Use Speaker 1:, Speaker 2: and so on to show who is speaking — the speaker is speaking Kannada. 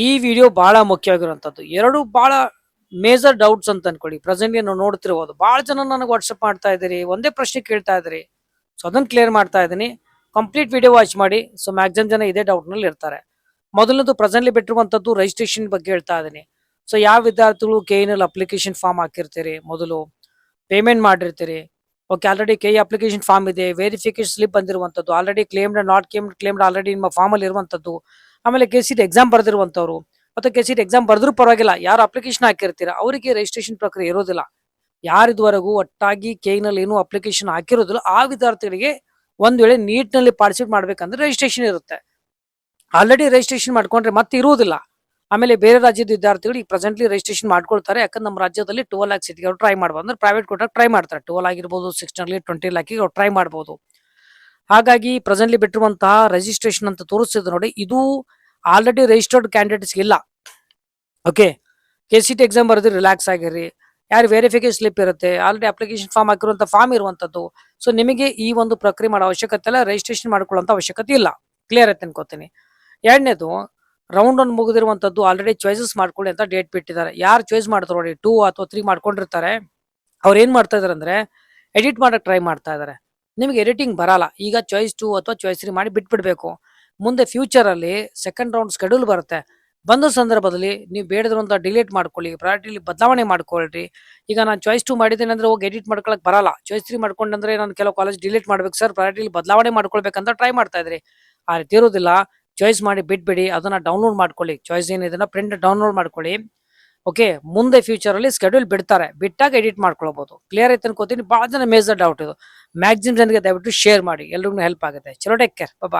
Speaker 1: ಈ ವಿಡಿಯೋ ಬಹಳ ಮುಖ್ಯವಾಗಿರುವಂತದ್ದು. ಎರಡು ಬಹಳ ಮೇಜರ್ ಡೌಟ್ಸ್ ಅಂತ ಅನ್ಕೊಳ್ಳಿ. ಪ್ರೆಸೆಂಟ್ಲಿ ನಾವು ನೋಡ್ತಿರ್ಬೋದು. ಬಹಳ ಜನ ನನಗೆ ವಾಟ್ಸಪ್ ಮಾಡ್ತಾ ಇದ್ದೀರಿ, ಒಂದೇ ಪ್ರಶ್ನೆ ಕೇಳ್ತಾ ಇದ್ದೀರಿ. ಸೊ ಅದನ್ನ ಕ್ಲಿಯರ್ ಮಾಡ್ತಾ ಇದ್ದೀನಿ. ಕಂಪ್ಲೀಟ್ ವಿಡಿಯೋ ವಾಚ್ ಮಾಡಿ. ಸೊ ಮ್ಯಾಕ್ಸಿಮಮ್ ಜನ ಇದೇ ಡೌಟ್ ನಲ್ಲಿ ಇರ್ತಾರೆ. ಮೊದಲನೇದು ಪ್ರೆಸೆಂಟ್ಲಿ ಬಿಟ್ಟಿರುವಂತದ್ದು ರಿಜಿಸ್ಟ್ರೇಷನ್ ಬಗ್ಗೆ ಹೇಳ್ತಾ ಇದ್ದೀನಿ. ಸೊ ಯಾವ ವಿದ್ಯಾರ್ಥಿಗಳು KNL ಅಪ್ಲಿಕೇಶನ್ ಫಾರ್ಮ್ ಹಾಕಿರ್ತೀರಿ, ಮೊದಲು ಪೇಮೆಂಟ್ ಮಾಡಿರ್ತೀರಿ. ಓಕೆ, ಆಲ್ರೆಡಿ ಅಪ್ಲಿಕೇಶನ್ ಫಾರ್ಮ್ ಇದೆ, ವೆರಿಫಿಕೇಶನ್ ಸ್ಲಿಪ್ ಬಂದಿರುವಂತದ್ದು, already claimed not claimed already ನಿಮ್ಮ ಫಾರ್ಮ್ ಅಲ್ಲಿ ಇರುವಂತದ್ದು. ಆಮೇಲೆ KCET ಎಕ್ಸಾಮ್ ಬರ್ದಿರುವಂತವ್ರು ಮತ್ತೆ KCET ಎಕ್ಸಾಮ್ ಬರ್ದ್ರೂ ಪರವಾಗಿಲ್ಲ, ಯಾರು ಅಪ್ಲಿಕೇಶನ್ ಹಾಕಿರ್ತೀರಾ ಅವರಿಗೆ ರಿಜಿಸ್ಟ್ರೇಷನ್ ಪ್ರಕ್ರಿಯೆ ಇರೋದಿಲ್ಲ. ಯಾರಿದುವರೆಗೂ ಒಟ್ಟಾಗಿ KNL ಏನು ಅಪ್ಲಿಕೇಶನ್ ಹಾಕಿರೋದಿಲ್ಲ ಆ ವಿದ್ಯಾರ್ಥಿಗಳಿಗೆ ಒಂದ್ ವೇಳೆ ನೀಟ್ ನಲ್ಲಿ ಪಾರ್ಟಿಸಿಪೇಟ್ ಮಾಡ್ಬೇಕಂದ್ರೆ ರಿಜಿಸ್ಟ್ರೇಷನ್ ಇರುತ್ತೆ. ಆಲ್ರೆಡಿ ರಿಜಿಸ್ಟ್ರೇಷನ್ ಮಾಡ್ಕೊಂಡ್ರೆ ಮತ್ತೆ ಇರುವುದಿಲ್ಲ. ಆಮೇಲೆ ಬೇರೆ ರಾಜ್ಯದ ವಿದ್ಯಾರ್ಥಿಗಳು ಈಗ ಪ್ರೆಸೆಂಟ್ಲಿ ರಿಜಿಸ್ಟ್ರೇಷನ್ ಮಾಡ್ಕೊಳ್ತಾರೆ. ಯಾಕಂದ್ರೆ ನಮ್ಮ ರಾಜ್ಯದಲ್ಲಿ 12 ಲ್ಯಾಕ್ ಸೀಟ್ಗೆ ಅವ್ರು ಟ್ರೈ ಮಾಡ್ಬೋದು. ಅಂದ್ರೆ ಪ್ರೈವೇಟ್ ಕೊಟ್ಟಾಗ ಟ್ರೈ ಮಾಡ್ತಾರೆ. 12 ಆಗಿರ್ಬೋದು, 16 20 ಲ್ಯಾಕಿಗೆ ಅವ್ರು ಟ್ರೈ ಮಾಡ್ಬೋದು. ಹಾಗಾಗಿ ಪ್ರೆಸೆಂಟ್ಲಿ ಬಿಟ್ಟಿರುವಂತಹ ರಿಜಿಸ್ಟ್ರೇಷನ್ ಅಂತ ತೋರಿಸ್ತಿದ್ರು ನೋಡಿ, ಇದು ಆಲ್ರೆಡಿ ರಿಜಿಸ್ಟರ್ಡ್ ಕ್ಯಾಂಡಿಡೇಟ್ಸ್ ಇಲ್ಲ. ಓಕೆ, KCET ಎಕ್ಸಾಮ್ ಬರೆದು ರಿಲ್ಯಾಕ್ಸ್ ಆಗಿರಿ. ಯಾರು ವೆರಿಫಿಕೇಶನ್ ಸ್ಲಿಪ್ ಇರುತ್ತೆ, ಆಲ್ರೆಡಿ ಅಪ್ಲಿಕೇಶನ್ ಫಾರ್ಮ್ ಹಾಕಿರುವಂತ ಫಾರ್ಮ್ ಇರುವಂತದ್ದು. ಸೊ ನಿಮಗೆ ಈ ಒಂದು ಪ್ರಕ್ರಿಯೆ ಮಾಡೋ ಅವಶ್ಯಕತೆ ಇಲ್ಲ, ರಿಜಿಸ್ಟ್ರೇಷನ್ ಮಾಡ್ಕೊಳ್ಳುವಂತ ಅವಶ್ಯಕತೆ ಇಲ್ಲ. ಕ್ಲಿಯರ್ ಆಯ್ತು ಅನ್ಕೋತೀನಿ. ಎರಡನೇದು, ರೌಂಡ್ 1 ಮುಗಿದಿರುವಂತದ್ದು ಆಲ್ರೆಡಿ ಚಾಯ್ಸಸ್ ಮಾಡ್ಕೊಳ್ಳಿ ಅಂತ ಡೇಟ್ ಬಿಟ್ಟಿದ್ದಾರೆ. ಯಾರು ಚಾಯ್ಸ್ ಮಾಡ್ತಾರೆ ನೋಡಿ, 2 ಅಥವಾ 3 ಮಾಡ್ಕೊಂಡಿರ್ತಾರೆ, ಅವ್ರು ಏನ್ ಮಾಡ್ತಾ ಇದಾರೆ ಅಂದ್ರೆ ಎಡಿಟ್ ಮಾಡಕ್ ಟ್ರೈ ಮಾಡ್ತಾ ಇದಾರೆ. ನಿಮ್ಗೆ ಎಡಿಟಿಂಗ್ ಬರಲ್ಲ, ಈಗ ಚಾಯ್ಸ್ 2 ಅಥವಾ ಚಾಯ್ಸ್ 3 ಮಾಡಿ ಬಿಟ್ಬಿಡ್ಬೇಕು. ಮುಂದೆ ಫ್ಯೂಚರ್ ಅಲ್ಲಿ ಸೆಕೆಂಡ್ ರೌಂಡ್ ಶೆಡ್ಯೂಲ್ ಬರುತ್ತೆ. ಬಂದ ಸಂದರ್ಭದಲ್ಲಿ ನೀವು ಬೇಡದ್ರಂತ ಡಿಲೀಟ್ ಮಾಡ್ಕೊಳ್ಳಿ, ಪ್ರಯಾರಿಟಿಲಿ ಬದಲಾವಣೆ ಮಾಡ್ಕೊಳ್ರಿ. ಈಗ ನಾನು ಚಾಯ್ಸ್ 2 ಮಾಡಿದ್ದೇನೆ ಅಂದ್ರೆ ಹೋಗಿ ಎಡಿಟ್ ಮಾಡ್ಕೊಳಕ್ ಬರಲ್ಲ. ಚಾಯ್ಸ್ 3 ಮಾಡ್ಕೊಂಡ್ರೆ ನಾನು ಕೆಲವು ಕಾಲೇಜ್ ಡಿಲೀಟ್ ಮಾಡ್ಬೇಕು ಸರ್, ಪ್ರಯಾರಿಟಿಲಿ ಬದಲಾವಣೆ ಮಾಡ್ಕೊಳ್ಬೇಕಂತ ಟ್ರೈ ಮಾಡ್ತಾ ಇದ್ರಿ. ಆ ರೀತಿ ಇರೋದಿಲ್ಲ. ಚಾಯ್ಸ್ ಮಾಡಿ ಬಿಟ್ಬಿಡಿ, ಅದನ್ನ ಡೌನ್ಲೋಡ್ ಮಾಡ್ಕೊಳ್ಳಿ. ಚಾಯ್ಸ್ ಏನಿದೆ ಪ್ರಿಂಟ್ ಡೌನ್ಲೋಡ್ ಮಾಡ್ಕೊಳ್ಳಿ. ಓಕೆ, ಮುಂದೆ ಫ್ಯೂಚರ್ ಅಲ್ಲಿ ಸ್ಕೆಡ್ಯೂಲ್ ಬಿಡ್ತಾರೆ, ಬಿಟ್ಟಾಗ ಎಡಿಟ್ ಮಾಡ್ಕೊಳ್ಬಹುದು. ಕ್ಲಿಯರ್ ಐತೆ ಅನ್ಕೋತೀನಿ. ಬಹಳ ಜನ ಮೇಜರ್ ಡೌಟ್ ಇದು. ಮ್ಯಾಕ್ಸಿಮಮ್ ಜನರಿಗೆ ದಯವಿಟ್ಟು ಶೇರ್ ಮಾಡಿ, ಎಲ್ರಿಗೂ ಹೆಲ್ಪ್ ಆಗುತ್ತೆ. ಚಲೋ, ಟೇಕ್ ಕೇರ್, ಬಾಯ್.